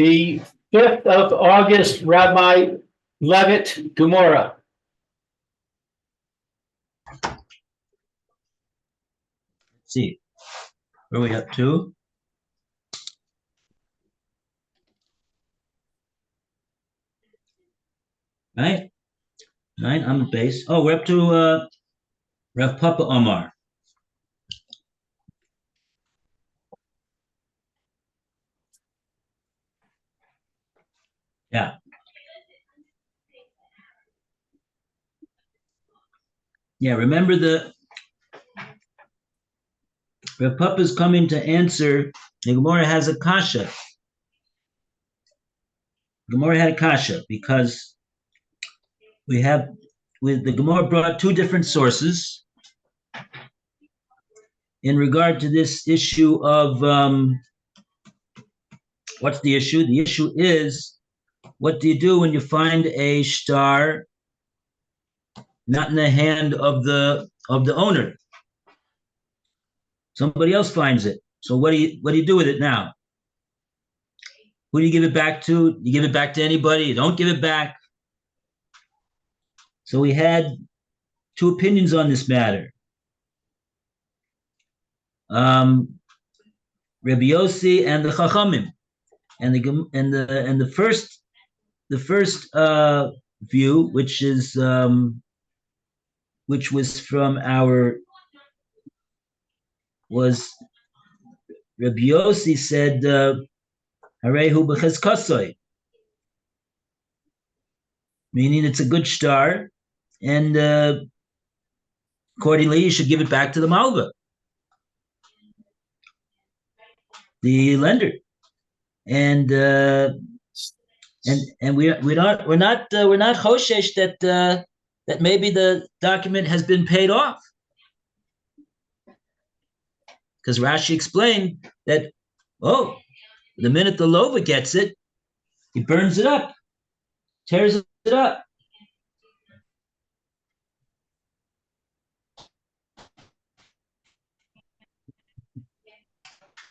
The 5th of August, Rabbi Levitt, Gemora. Let's see, where are we up to? Right? 9 on the base. Oh, we're up to Rav Papa Omar. Yeah. Yeah, remember Rav Papa's coming to answer. The Gemora has a kasha. Gemora had a kasha because the Gemora brought two different sources in regard to this issue of what's the issue? The issue is, what do you do when you find a star not in the hand of the owner? Somebody else finds it. So what do you do with it now? Who do you give it back to? You give it back to anybody? You don't give it back? So we had two opinions on this matter. Rabbi Yossi and the Chachamim, and the first view, which was from was Rabbi Yossi said, Harehu b'chezkasoi, meaning it's a good star, and accordingly you should give it back to the malva, the lender, and we're not choshesh that maybe the document has been paid off, because Rashi explained that the minute the lova gets it, he burns it up, tears it up.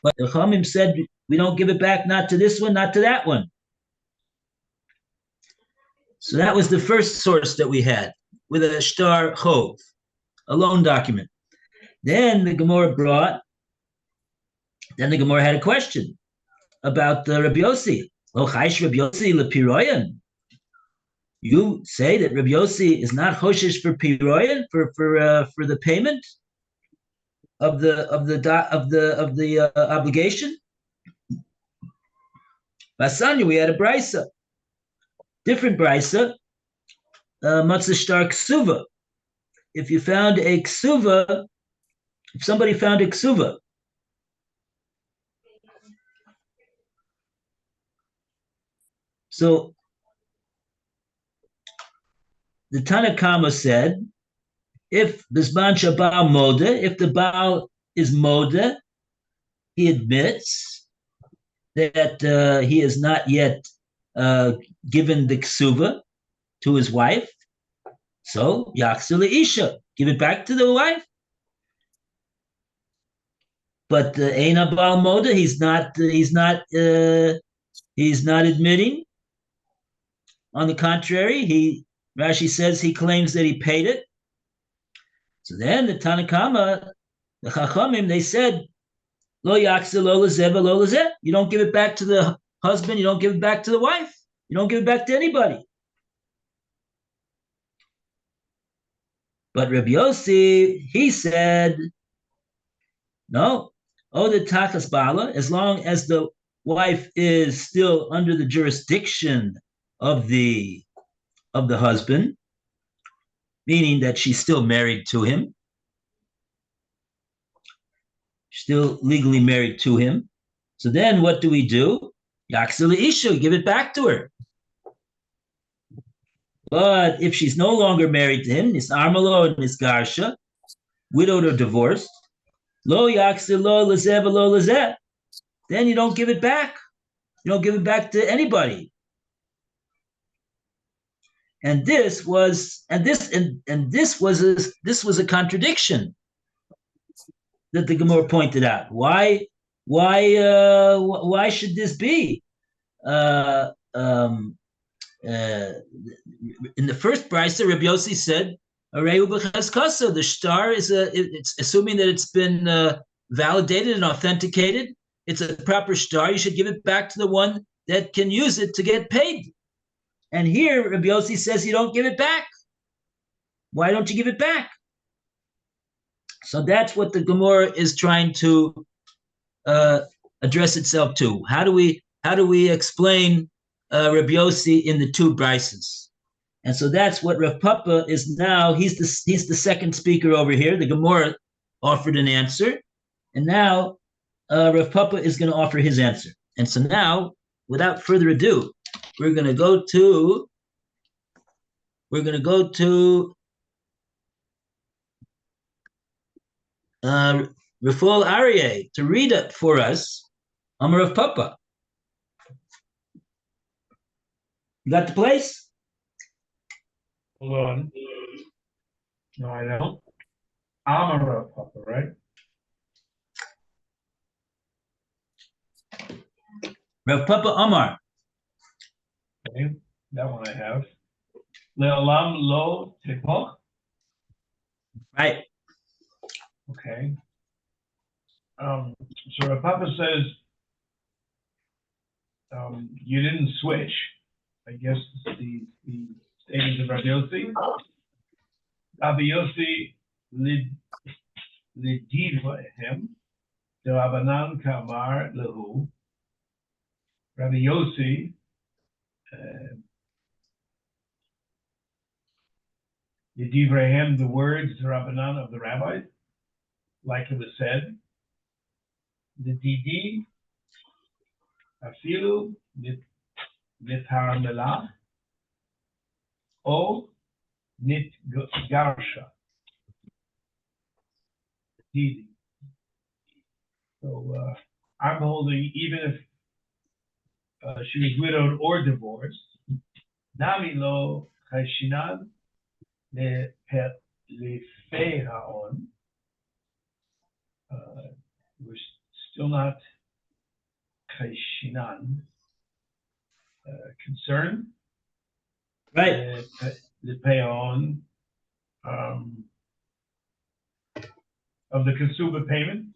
But the Chachamim said, we don't give it back, not to this one, not to that one. So that was the first source that we had, with a shtar chov, a loan document. Then the Gemora had a question about the Rabbi Yossi. Rabbi Yossi lepiroyan. You say that Rabbi Yossi is not choshesh for piroyan, for the payment of the obligation. Basanya, we had a brisa, different brisa, matzah shtar ksuva. If somebody found a ksuva, so the Tanakama said, if Bisman Shabal Moda, if the Baal is Moda, he admits that he has not yet given the ksuva to his wife, so Yaksu Isha, give it back to the wife. But Eina Baal Moda, he's not admitting. On the contrary, Rashi says he claims that he paid it. So then the Tanakama, the Chachamim, they said, Lo yakse lo lezeh lo lezeh. You don't give it back to the husband, you don't give it back to the wife, you don't give it back to anybody. But Rabbi Yossi, he said, no, the takas bala, as long as the wife is still under the jurisdiction of the husband, meaning that she's still married to him, still legally married to him. So then what do? Yaksil Isha, give it back to her. But if she's no longer married to him, Nis Armalo and Nis Garsha, widowed or divorced, Lo Yaksil Lo Lezeh Lo Lezeh, then you don't give it back. You don't give it back to anybody. And this was a contradiction that the Gemara pointed out. Why should this be? in the first brisa, Rabbi Yossi said, the star it's assuming that it's been validated and authenticated. It's a proper star. You should give it back to the one that can use it to get paid. And here, Rabbi Yossi says you don't give it back. Why don't you give it back? So that's what the Gemora is trying to address itself to. How do we explain Rabbi Yossi in the two brises? And so that's what Rav Papa is now. He's the second speaker over here. The Gemora offered an answer, and now Rav Papa is going to offer his answer. And so now, without further ado, we're going to go to Rafal Aryeh to read it for us. Amar Rav Papa. You got the place? Hold on. No, I don't. I'm a Rav Papa, right? Rav Papa Amar. Okay, that one I have. Le'olam lo tepoch. Right. Okay. So Rav Papa says you didn't switch. I guess the statements of Rabbi Yossi. Rabbi Yossi lidivrehem the Rabbanan kamar lehu. Rabbi Yossi lidivrehem, the words the Rabbanan of the rabbis, like it was said. The didi afilu nitar melah o nit garsha. Didi. So I'm holding, even if she was widowed or divorced, nami lo chayshinan lefei ha'on. We're still not chayshinan concerned. Right. Lefei ha'on of the consumer payment.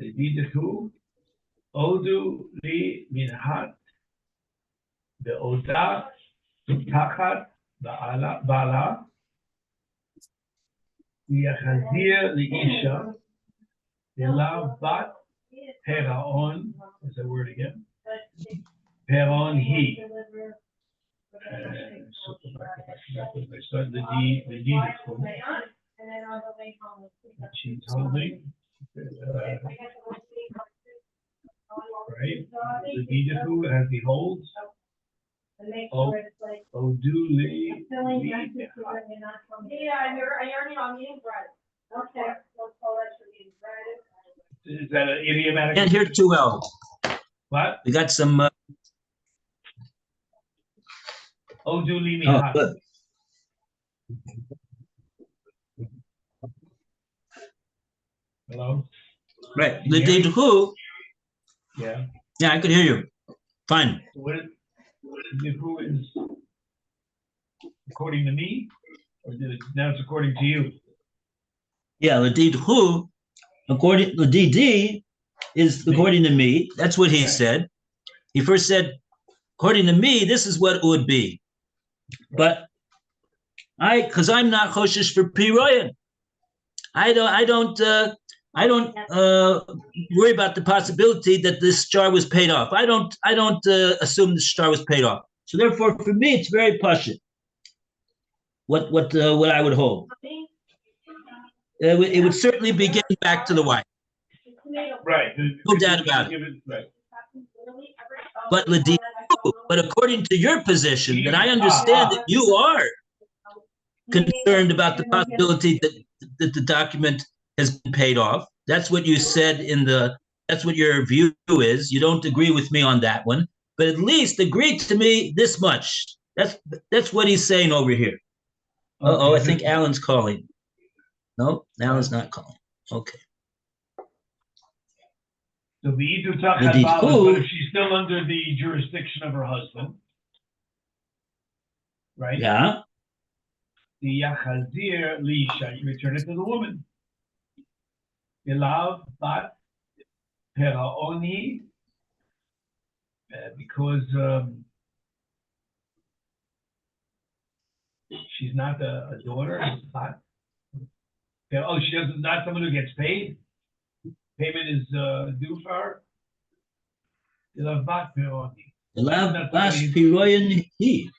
Ledidichu odu li minhat be'oda tachat ba'ala yachazir li'isha elav bat peraon. Is that word again? Peraon he. So the Didichu. She's holding. Right. The Didichu as he holds. Oduli. Yeah, you're already on meeting bread. Okay, let's call that your meeting bread. Is that an idiomatic? Can't hear too well. What? We got some. Oduli Oh, mihat. good. Hello? Right. Can you hear me? L'didichu. Yeah. Yeah, I could hear you. Fine. So what is according to me? Or now it's according to you? Yeah, l'didichu, according l'didi is according to me. That's what he said. He first said, according to me, this is what it would be. But because I'm not choshesh for piroyan, I don't worry about the possibility that this jar was paid off. I don't assume this jar was paid off. So therefore, for me, it's very pashut. What I would hold. It would certainly be getting back to the wife. Right. No doubt about it. Right. But according to your position, that I understand that you are concerned about the possibility that the document has been paid off. That's what you said that's what your view is. You don't agree with me on that one, but at least agree to me this much. That's what he's saying over here. I think Alan's calling. No, now it's not calling. Okay. So the Idutach Indeed. Hadbal, but if she's still under the jurisdiction of her husband, right? Yeah. The Yachazir Lisha, you return it to the woman. Ilav Bat Peraoni, because she's not a daughter. But, she doesn't. Not someone who gets paid. Payment is due for her. Ilav Bat Peraoni. Elav bas piroyan he.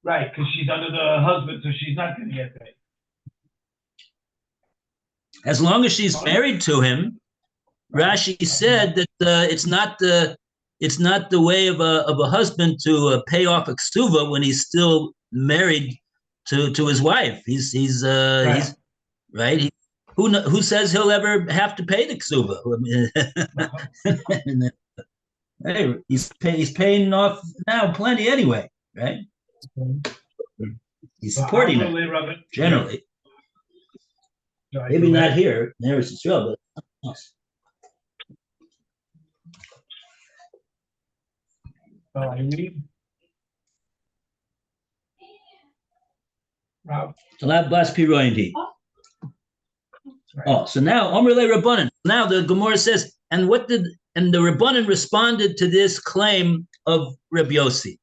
Right, because she's under the husband, so she's not going to get paid. As long as she's married to him, Rashi said that it's not the way of a husband to pay off a ksuva when he's still married to his wife. He's right. Who says he'll ever have to pay the ksuva? Hey, he's paying off now plenty anyway, right? He's supporting it generally. Maybe not here, in Eretz Yisrael, but Talav bas piroindi. Oh, so now Omer le Rabbanan. Now the Gemora says, and the Rabbanan responded to this claim of Reb Yossi.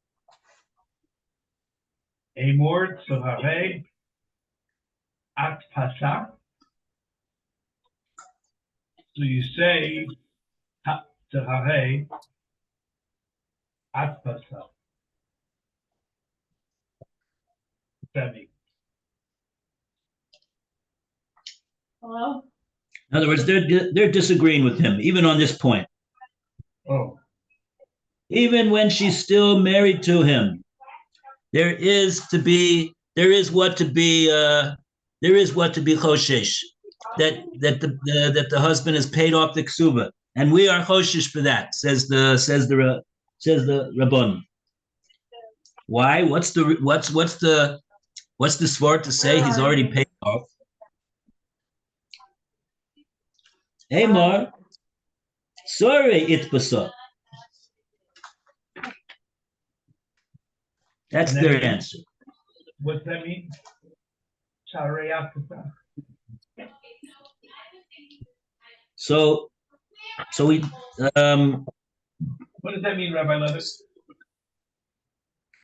Amor tzahare at pasach. So you say tzahare at pasach. What's that mean? Hello? In other words, they're disagreeing with him, even on this point. Oh. Even when she's still married to him, there is what to be choshesh, that the husband has paid off the ksuba, and we are choshesh for that, says the Rabbon. Why? What's the svart to say he's already paid off? Amar, sorry, itbasa. That's their answer. What's that mean? So we. What does that mean, Rabbi Levitt?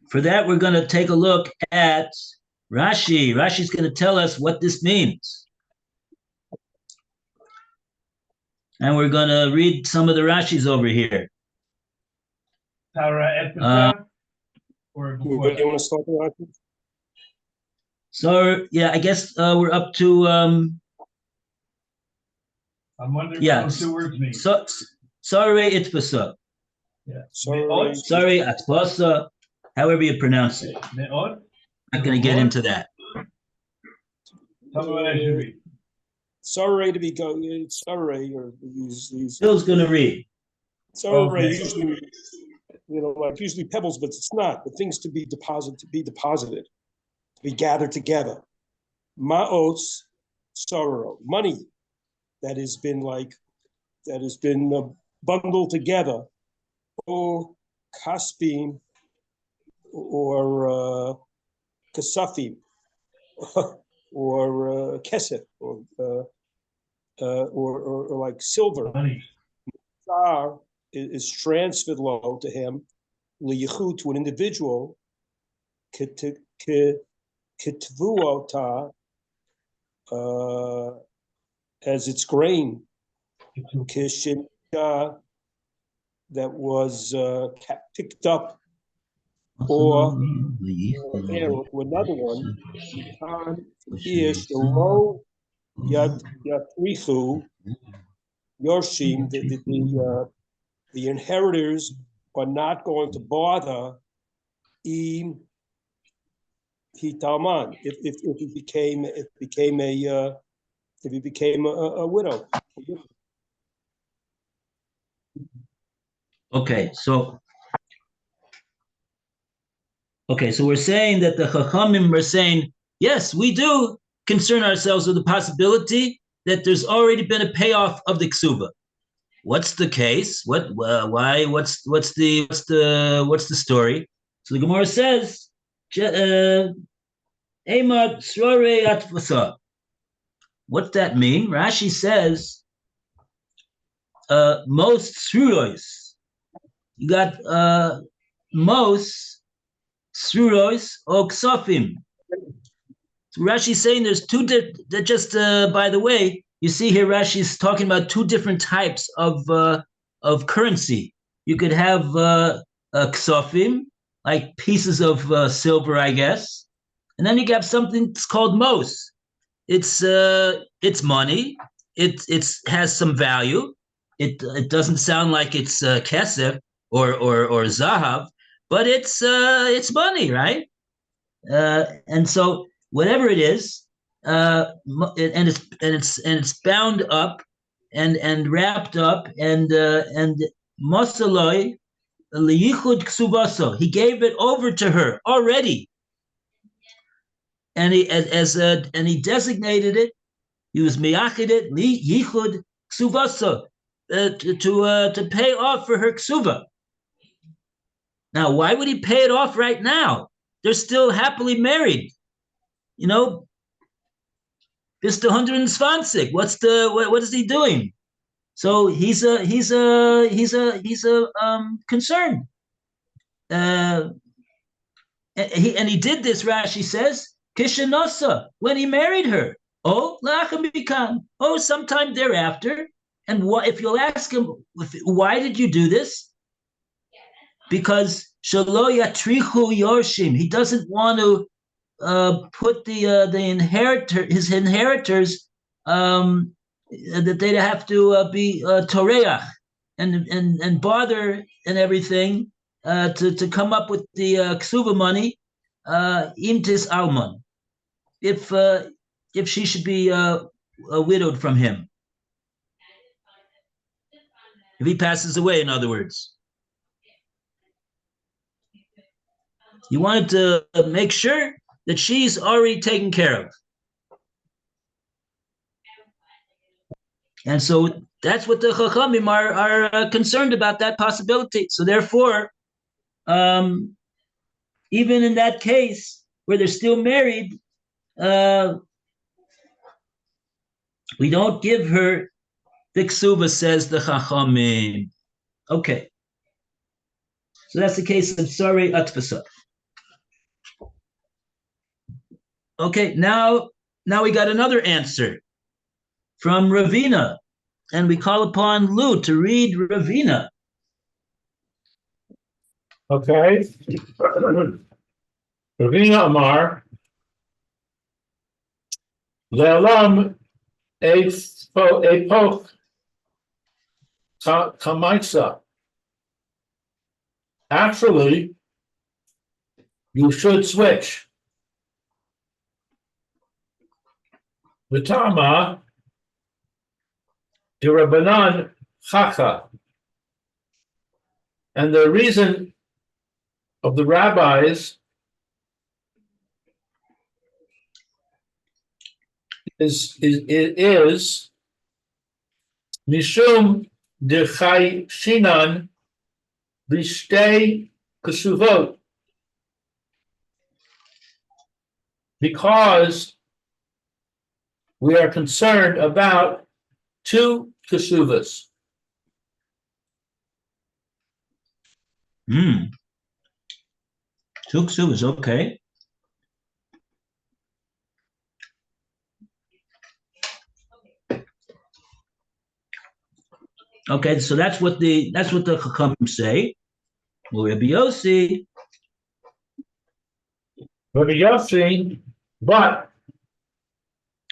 For that, we're going to take a look at Rashi. Rashi's going to tell us what this means. And we're going to read some of the Rashis over here. Or you want to start the Rashi? So, yeah, I guess we're up to... I'm wondering what those two words mean. Sorry, itfasa. Yeah. Sorry, atbasa. However you pronounce it. I'm not going to get into that. Tell me what I should read. Sorry to be going. Sorry, or these. Bill's going to read. Sorry, usually, like usually pebbles, but it's not. The things to be deposited, to be gathered together. Ma'os, sorrow, money that has been bundled together, or kaspim, or kasafim, or kesef, or like silver. Money. Tsar is transferred low to him, liyichud, to an individual, ketvuota, as its grain, kishimka, that was picked up, or another one, low yatrichu yorshim, the inheritors are not going to bother im hitalman if he became a widow. Okay, so we're saying that the Chachamim are saying, yes, we do concern ourselves with the possibility that there's already been a payoff of the ksuba. What's the case? Why? What's the story? So the Gemara says, "Emad srore atfasa." What's that mean? Rashi says, most sruros. You got most sruros or ksofim. So Rashi's saying there's two. By the way, you see here Rashi's talking about two different types of currency. You could have ksofim, like pieces of silver, I guess, and then you have something that's called mos. It's money. It has some value. It doesn't sound like it's kesef or zahav, but it's money, right? And so whatever it is, and it's bound up and wrapped up and mosaloi liyichud ksubaso. He gave it over to her already, and he designated it. He was miyachid it liyichud ksubaso to pay off for her ksuva. Now, why would he pay it off right now? They're still happily married. You know, bis to 120. What is he doing? So he's concerned. He did this. Rashi says kishanosa, when he married her. Oh, lachamikan. Oh, sometime thereafter. And if you'll ask him, why did you do this? Because shelo yatrichu yorshim. He doesn't want to put his inheritors that they'd have to be toreach and bother and everything to come up with the ksuva money imtis alman if she should be widowed from him, if he passes away, in other words. He wanted to make sure that she's already taken care of. And so that's what the Chachamim are concerned about, that possibility. So therefore, even in that case where they're still married, we don't give her the ksuba, says the Chachamim. Okay. So that's the case of Sari Atfasa. Okay, now we got another answer from Ravina, and we call upon Lou to read Ravina. Okay. Ravina Amar, Le'olam epoch kamaitza. Actually, you should switch. V'tama d'Rabbanan chacha. And the reason of the rabbis is mishum dechai shinan b'shtei kesuvot, because we are concerned about two kesuvas. Two kesuvas, okay. Okay, so that's what the Chachamim say. Well, Rabbi Yossi, Rabbi Yossi, but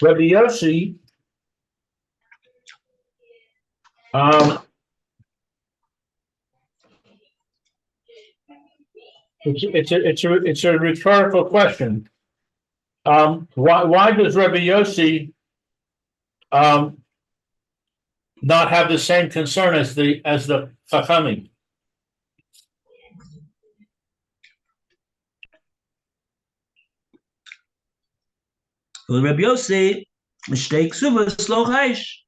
Rabbi Yossi, it's a rhetorical question. Why does Rabbi Yossi not have the same concern as the Chachamim? Rabbi Yossi, Mishtei Ksuvas Lo Chaish.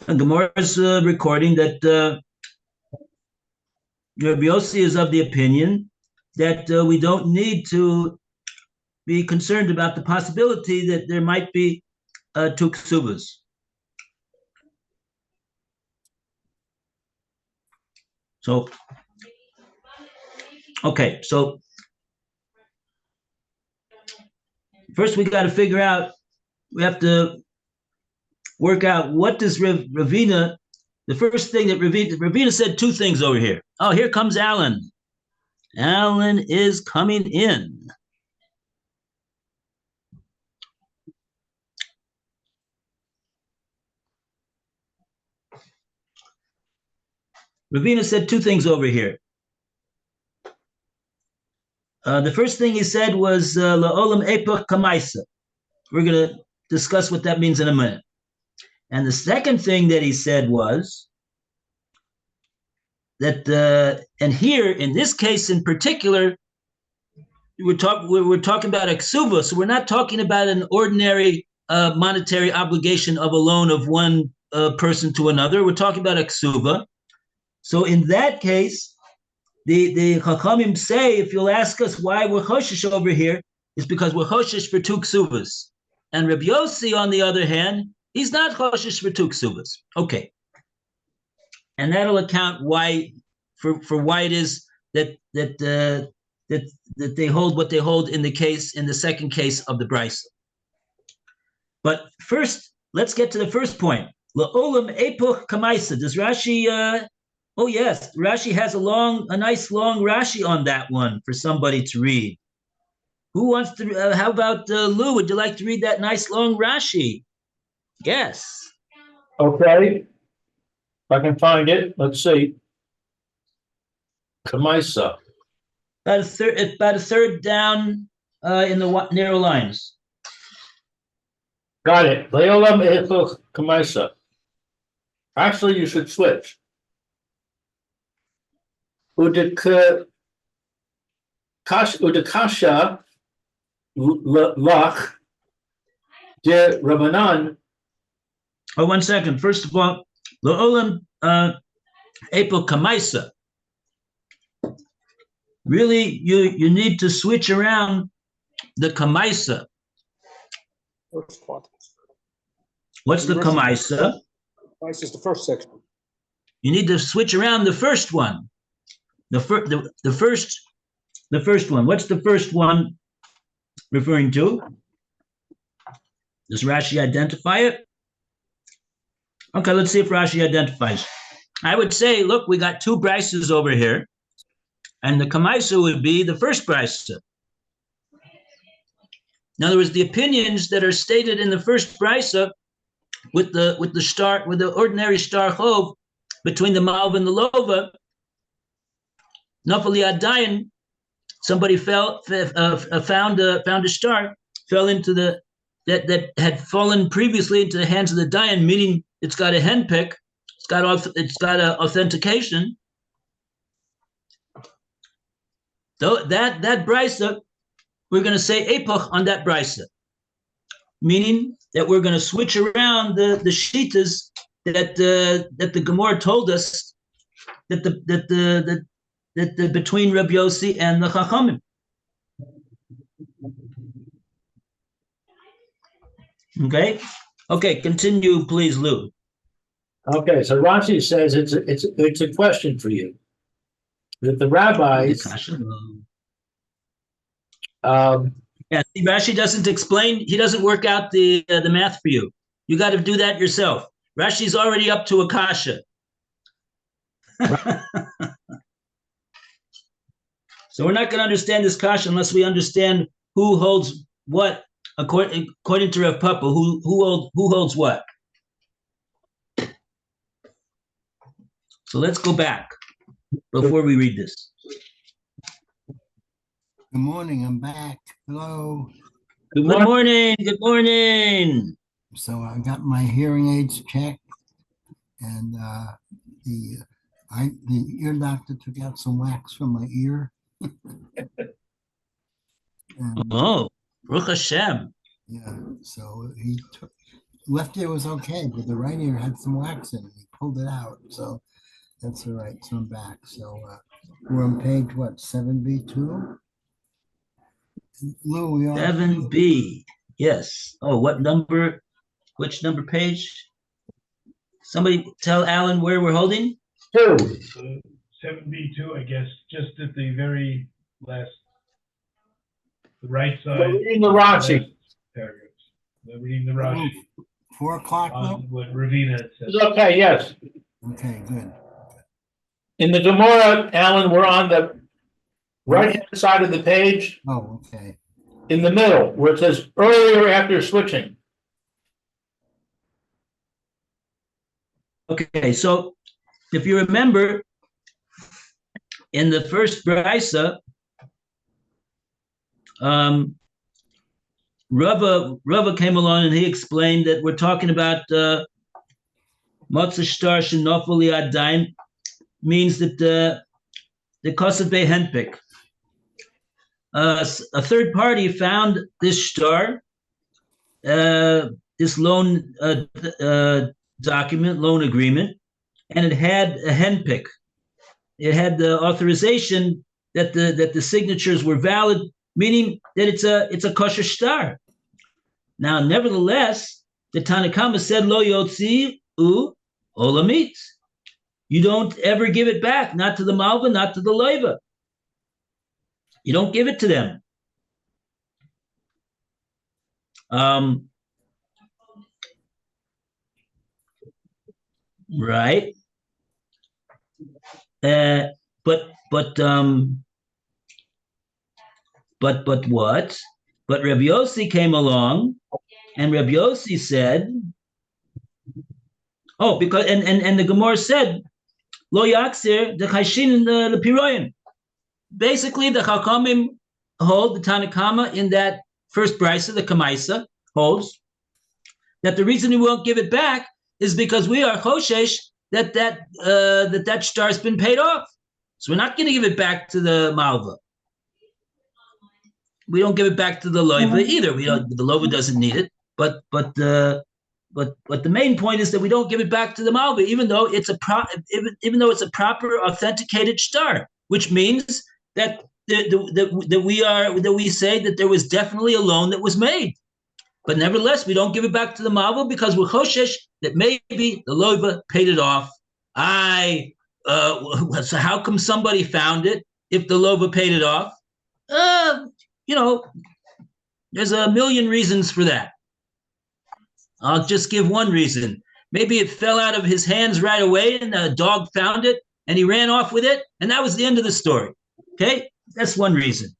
And Gemora is recording that Rabbi Yossi is of the opinion that we don't need to be concerned about the possibility that there might be two ksubas. So, okay, so first we got to figure out, we have to work out what does Ravina, the first thing that Ravina said two things over here. Oh, here comes Alan. Alan is coming in. Ravina said two things over here. The first thing he said was La'olam Epoch Kamaisa. We're going to discuss what that means in a minute. And the second thing that he said was that, and here in this case in particular, we're talking about a ksuba, so we're not talking about an ordinary monetary obligation of a loan of one person to another. We're talking about a ksuba. So in that case, the Chachamim say, if you'll ask us why we're choshesh over here, is because we're choshesh for two ksubas. And Rabbi Yossi, on the other hand, he's not choshesh for two ksubas. Okay. And that'll account why, for why it is that they hold what they hold in the second case of the Brisa. But first, let's get to the first point. La'olam epoch kamaisa. Does Rashi? Oh yes, Rashi has a nice long Rashi on that one for somebody to read. Who wants to? How about Lou? Would you like to read that nice long Rashi? Yes. Okay. If I can find it, let's see. Kamaisa. About a third down in the narrow lines. Got it. Leolam Epoch Kamaisa. Actually, you should switch. Udekasha lach de Rabbanan. Oh, 1 second. First of all, La'olam Epoch Kamaisa. Really, you need to switch around the Kamaisa. First part. What's the Kamaisa? Kamaisa is the first section. You need to switch around the first one. The first one. What's the first one referring to? Does Rashi identify it? Okay, let's see if Rashi identifies. I would say, look, we got two brises over here, and the Kamaisa would be the first brisa. In other words, the opinions that are stated in the first brisa with the ordinary star chov between the malva and the lova, nafali adayin, somebody found a star, fell into that had fallen previously into the hands of the dayan, meaning it's got a henpick, it's got a authentication. Though that brisa, we're going to say epoch on that brisa, meaning that we're going to switch around the shitas that the Gemora told us that the between Rabbi Yossi and the Chachamim. Okay, continue, please, Lou. Okay, so Rashi says it's a question for you. That the rabbis, yeah, see, Rashi doesn't explain. He doesn't work out the math for you. You got to do that yourself. Rashi's already up to a kasha. So we're not going to understand this kasha unless we understand who holds what according to Rav Papa. Who holds what? So let's go back before we read this. Good morning, I'm back. Hello. Good morning. Good morning. So I got my hearing aids checked, and the The ear doctor took out some wax from my ear. And, Oh, Baruch Hashem. yeah, so he took, left ear was okay, but the right ear had some wax in it. He pulled it out, so that's all right. So I'm back. So we're on page what, 7B2? Lou, we are 7B. Yes. Oh, what number? Which number page? Somebody tell Alan where we're holding? 2. 7B2, I guess, just at the very last, the right side. We're reading the Rashi. last paragraphs. We're reading the Rashi. 4 o'clock now? On what Ravina says. It's okay, yes. Okay, good. In the Gemora, Alan, we're on the right-hand side of the page, Oh, okay. in the middle, where it says earlier after switching. Okay, so if you remember, in the first brisa, Rava came along and he explained that we're talking about Motzah Shtar Shenofel Adain means that the Kosev Henpik. A third party found this shtar, this loan document, loan agreement, and it had a henpick. It had the authorization that the signatures were valid, meaning that it's a kosher shtar. Now, nevertheless, the Tanakama said lo yotzi u olamit. You don't ever give it back, not to the malva, not to the loiva. You don't give it to them. Right. But what? But Rabbi Yossi came along, and Rabbi Yossi said, "Oh, because and the Gemara said, lo yaksir the chayshin the piroyim." Basically, the Chachamim hold the Tanakama in that first brisa, the Kamaisa holds that the reason we won't give it back is because we are choshesh that shtar's been paid off. So we're not going to give it back to the malva. We don't give it back to the loiva either. The loiva doesn't need it, but the main point is that we don't give it back to the malva, even though it's a proper authenticated shtar, which means that we say that there was definitely a loan that was made. But nevertheless, we don't give it back to the malva because we're choshesh that maybe the loiva paid it off. So how come somebody found it if the loiva paid it off? There's a million reasons for that. I'll just give one reason. Maybe it fell out of his hands right away and the dog found it and he ran off with it, and that was the end of the story. Okay, that's one reason.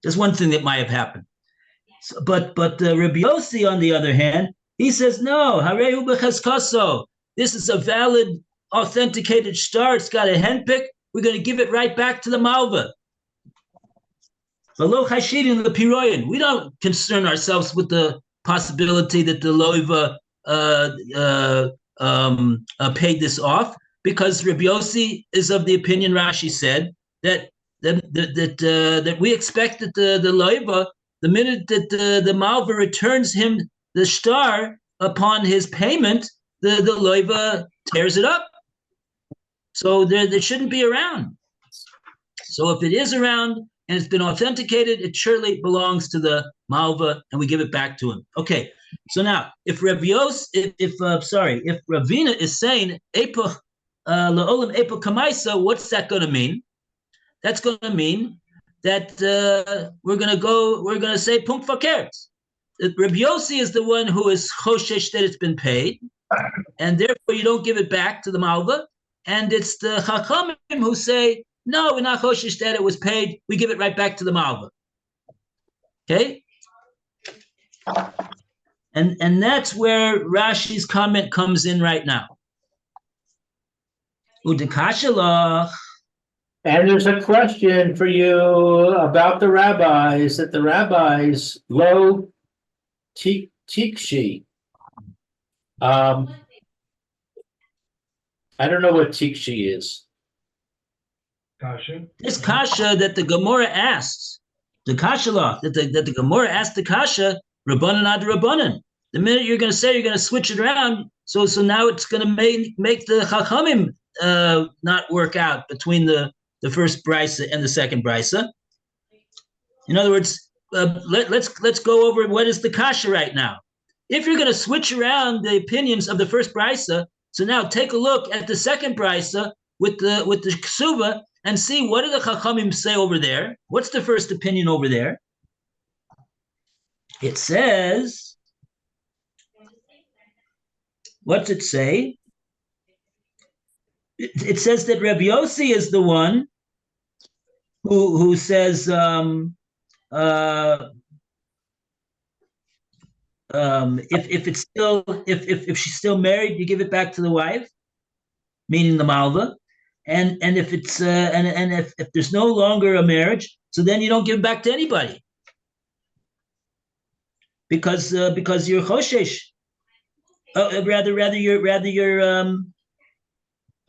That's one thing that might have happened. So, but Rabbi Yossi, on the other hand, he says, no, Harehu b'cheskaso. This is a valid, authenticated shtar. It's got a henpick. We're going to give it right back to the malva. V'lo chashidin lepiroyin. We don't concern ourselves with the possibility that the loiva paid this off, because Rabbi Yossi is of the opinion, Rashi said, that we expect that the loiva, the minute that the malva returns him the shtar upon his payment, the loiva tears it up. So there shouldn't be around. So if it is around and it's been authenticated, it surely belongs to the malva, and we give it back to him. Okay. So now, if Ravina is saying epoch la'olam epoch kamaisa, what's that going to mean? That's going to mean that we're going to say punk fakert. Rabbi Yossi is the one who is choshesh that it's been paid, and therefore you don't give it back to the malva. And it's the chachamim who say, no, we're not choshesh that it was paid. We give it right back to the malva. Okay? And that's where Rashi's comment comes in right now. Udekashalach. And there's a question for you about the rabbis, that the rabbis lo tikshi. I don't know what tikshi is. Kasha. This kasha that the Gemora asks, the kasha law that the Gemora asked the kasha, Rabbanan ad Rabbanan. The minute you're going to say you're going to switch it around, so now it's going to make the Chachamim not work out between the first brisa and the second brisa. In other words, let's go over what is the kasha right now. If you're going to switch around the opinions of the first brisa, so now take a look at the second brisa with the ksuba and see what do the Chachamim say over there. What's the first opinion over there? It says, what's it say? It says that Rabbi Yossi is the one who says if it's still if she's still married, you give it back to the wife, meaning the malva, and if it's and if there's no longer a marriage, so then you don't give it back to anybody because you're choshesh. Rather you're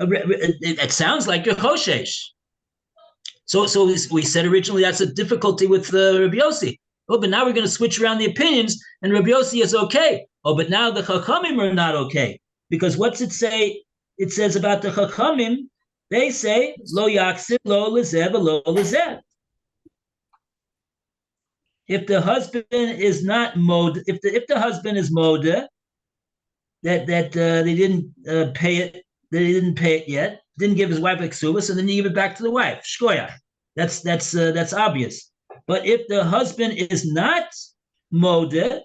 it sounds like you're choshesh. So we said originally that's a difficulty with Rabbi Yossi. Oh, but now we're going to switch around the opinions, and Rabbi Yossi is okay. Oh, but now the Chachamim are not okay. Because what's it say? It says about the Chachamim, they say, Lo yaksid, lo lezeh, lo lezeh. If the husband is not mod, if the husband is moda, that they didn't pay it, they didn't pay it yet, didn't give his wife a ksubas, and then you give it back to the wife. Shkoya. That's obvious. But if the husband is not moda,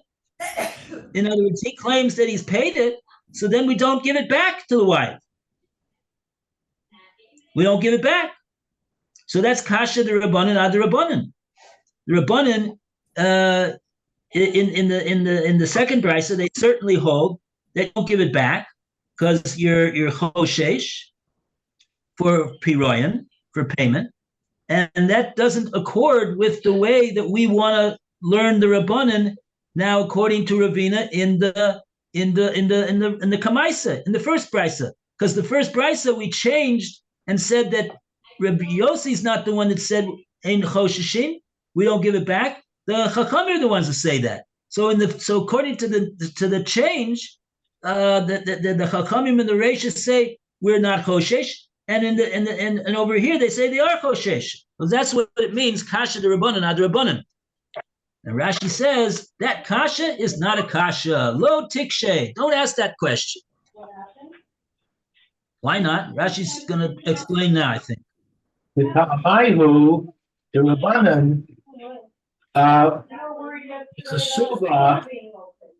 in other words, he claims that he's paid it, so then we don't give it back to the wife. We don't give it back. So that's kasha the Rabbanan ad Rabbanan. The Rabbanan in the second brisa, they certainly hold they don't give it back because you're choshesh for piroyan, for payment. And that doesn't accord with the way that we want to learn the Rabbanan now, according to Ravina in the Kamaisa, in the first brisa. Because the first brisa we changed and said that Rabbi Yossi is not the one that said Ein Chosheshin, we don't give it back. The Chachamim are the ones that say that. So according to the change, the Chachamim and the Reishis say we're not Choshesh. And and over here they say they are choshesh. Well, that's what it means. Kasha the Rabbanan ad Rabbanan. And Rashi says that kasha is not a kasha. Lo tikshe. Don't ask that question. What happened? Why not? Rashi's going to explain now, I think. The Ta'amayu, the Rabbanan, Now we're it's a suva, being open.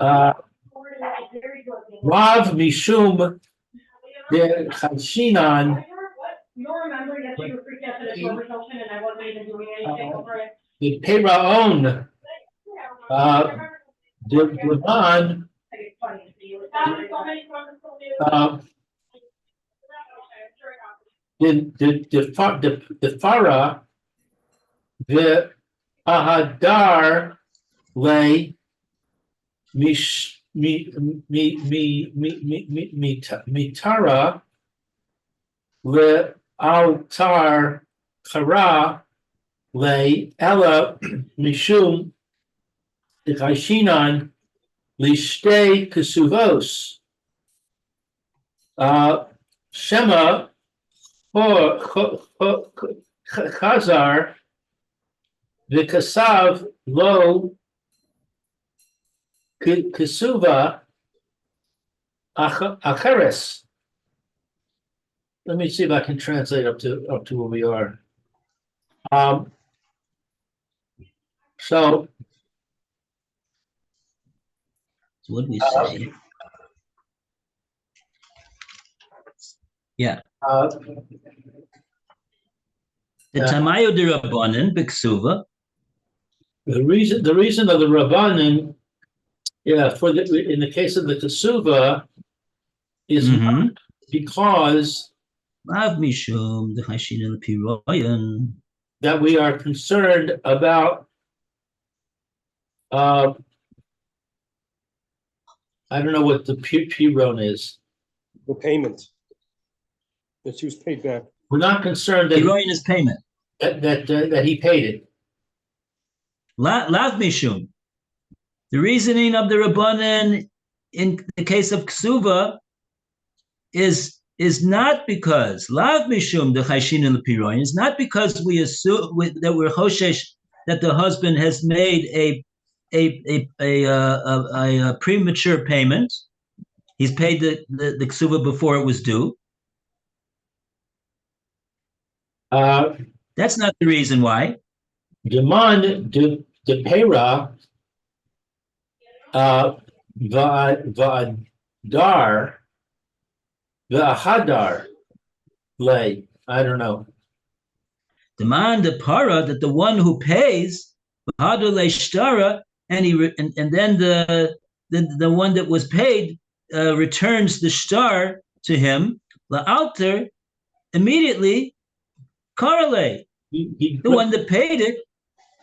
Rav We're very good being open. Mishum, the Chanshinan, You'll remember yesterday you were freaked out that it's overshown and I wasn't even doing anything over it. the Peraon, the Levan, It's funny to see you. the Farah, the Ahadar lay mitara le altar kara lay ella mishum the Chayshinan lishte kesuvos shema chazar v'kasav lo kesuva acheres. Let me see if I can translate up to where we are. So what do we say? Yeah. The Tamayo de Rabbanan b'ksuva. the reason of the Rabbanan, in the case of the Kesuva, is because Av mishum the Chayshinan piroyan. that we are concerned about I don't know what the piron is. The payment that she was paid back. We're not concerned Piroinus payment. that he paid it. Lav mishum. The reasoning of the Rabbanan in the case of Ksuva is not because Lav mishum the chayshin and the piroin is not because we assume that we're choshesh that the husband has made a premature payment. He's paid the Ksuva before it was due. That's not the reason why. Demand de pera va'adar va'ahadar lay. I don't know. Demand the para that the one who pays v'hadar lay shtara and then the one that was paid returns the shtar to him la'alter immediately correlate. The one that paid it,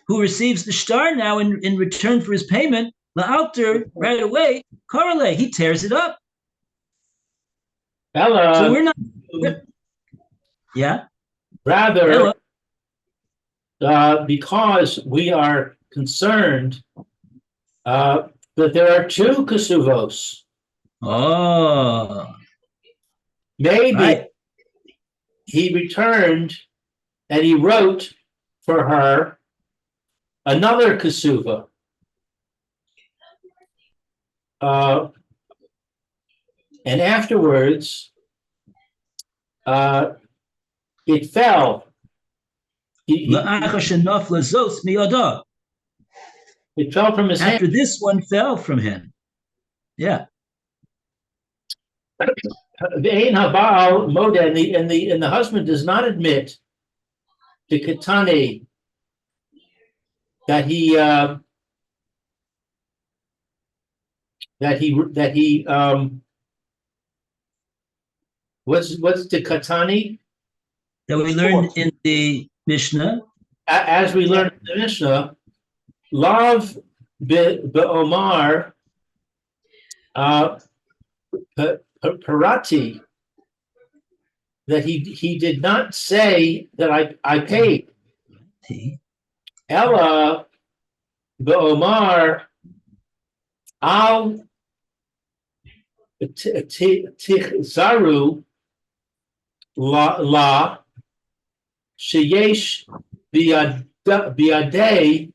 who receives the shtar now in return for his payment, la'alter right away, correlate. He tears it up. Ella, So we're not. Yeah. Rather, because we are concerned that there are two kesuvos. Oh. Maybe Right. he returned and he wrote for her another kesuva. And afterwards, it fell. It fell from his hand. After this one fell from him. Yeah. The Ein Habal Moda and the husband does not admit to Katani that he what's the Katani? That we learned in the Mishnah. As we learned in the Mishnah, Lav be'omar Parati, that he did not say that I paid. Ella be'omar al tichzaru la sheyesh biadei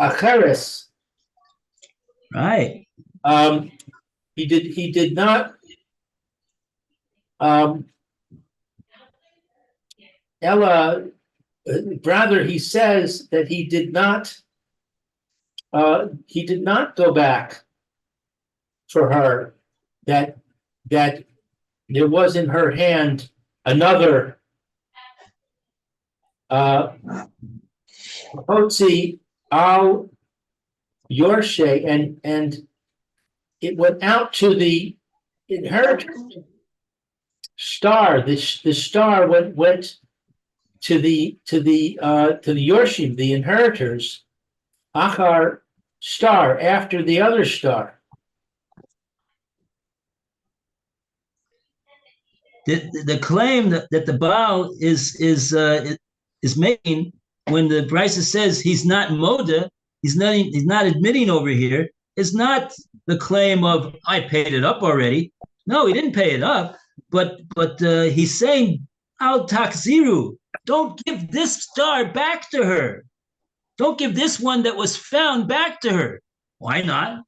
acheres. Right. He did not. Ella, rather, he says that he did not go back for her. That there was in her hand another Hotzi al Yorshe, and it went out to the inheritor star. The star went to the Yorshim, the inheritors, Achar star, after the other star. The claim that the Baal is making when the Brisa says he's not moda, he's not admitting over here, is not the claim of I paid it up already. No, he didn't pay it up, but he's saying al takziru, don't give this star back to her. Don't give this one that was found back to her. Why not?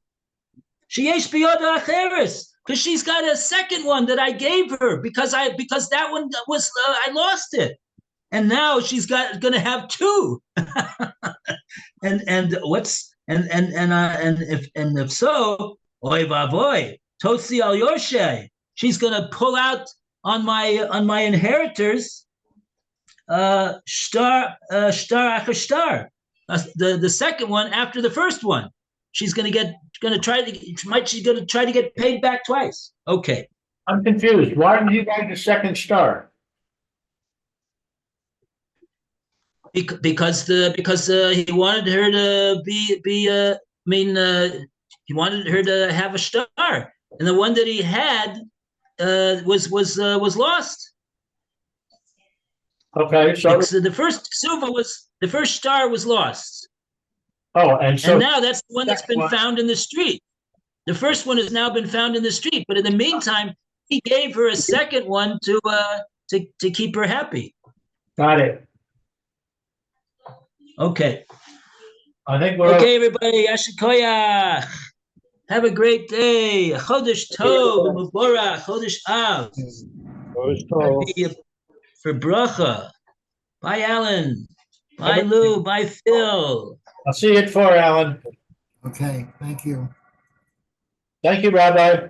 Sheyesh biyada acheres, because she's got a second one that I gave her because that one was I lost it, and now she's gonna have two. and if so, oy vavoy, totzi al yorshe, she's gonna pull out on my inheritors, shtar after shtar, the second one after the first one. She's gonna try to get paid back twice. Okay. I'm confused. Why did you like the second star? Because he wanted her to he wanted her to have a star, and the one that he had was lost. Okay, so, The first ksuva the first star was lost, and so, and now that's the one that's second been one. found in the street. The first one has now been found in the street, but in the meantime, he gave her a second one to keep her happy. Got it. Okay. I think we're, Okay, everybody. Ashikoya. Have a great day. Chodesh Tov, Muborach, Chodesh Av. Happy for bracha. Bye, Alan. Bye, Lou. Bye, Phil. I'll see you at 4, Alan. Okay, thank you. Thank you, Rabbi.